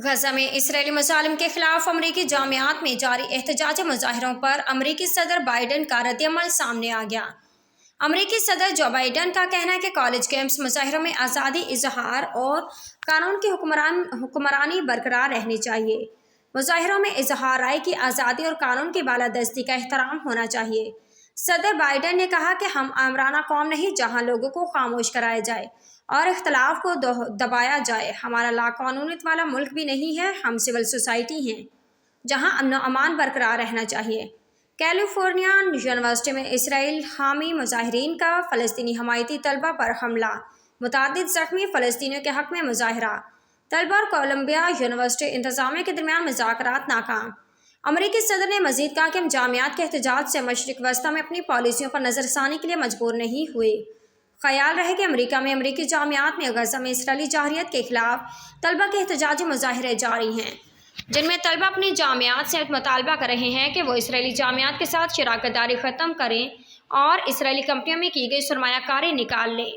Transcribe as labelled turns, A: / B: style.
A: غزہ میں اسرائیلی مظالم کے خلاف امریکی جامعات میں جاری احتجاجی مظاہروں پر امریکی صدر بائیڈن کا رد عمل سامنے آ گیا۔ امریکی صدر جو بائیڈن کا کہنا ہے کہ کالج کیمپس مظاہروں میں آزادی اظہار اور قانون کی حکمرانی برقرار رہنی چاہیے۔ مظاہروں میں اظہار رائے کی آزادی اور قانون کی بالادستی کا احترام ہونا چاہیے۔ صدر بائیڈن نے کہا کہ ہم آمرانہ قوم نہیں جہاں لوگوں کو خاموش کرایا جائے اور اختلاف کو دبایا جائے۔ ہمارا لا قانونیت والا ملک بھی نہیں ہے، ہم سول سوسائٹی ہیں جہاں امن و امان برقرار رہنا چاہیے۔ کیلیفورنیا یونیورسٹی میں اسرائیل حامی مظاہرین کا فلسطینی حمایتی طلبہ پر حملہ، متعدد زخمی، فلسطینیوں کے حق میں مظاہرہ، طلبہ اور کولمبیا یونیورسٹی انتظامیہ کے درمیان مذاکرات ناکام۔ امریکی صدر نے مزید کہا کہ ہم جامعات کے احتجاج سے مشرق وسطیٰ میں اپنی پالیسیوں پر نظر ثانی کے لیے مجبور نہیں ہوئے۔ خیال رہے کہ امریکہ میں امریکی جامعات میں غزہ میں اسرائیلی جارحیت کے خلاف طلبہ کے احتجاجی مظاہرے جاری ہیں، جن میں طلبہ اپنی جامعات سے مطالبہ کر رہے ہیں کہ وہ اسرائیلی جامعات کے ساتھ شراکت داری ختم کریں اور اسرائیلی کمپنیوں میں کی گئی سرمایہ کاری نکال لیں۔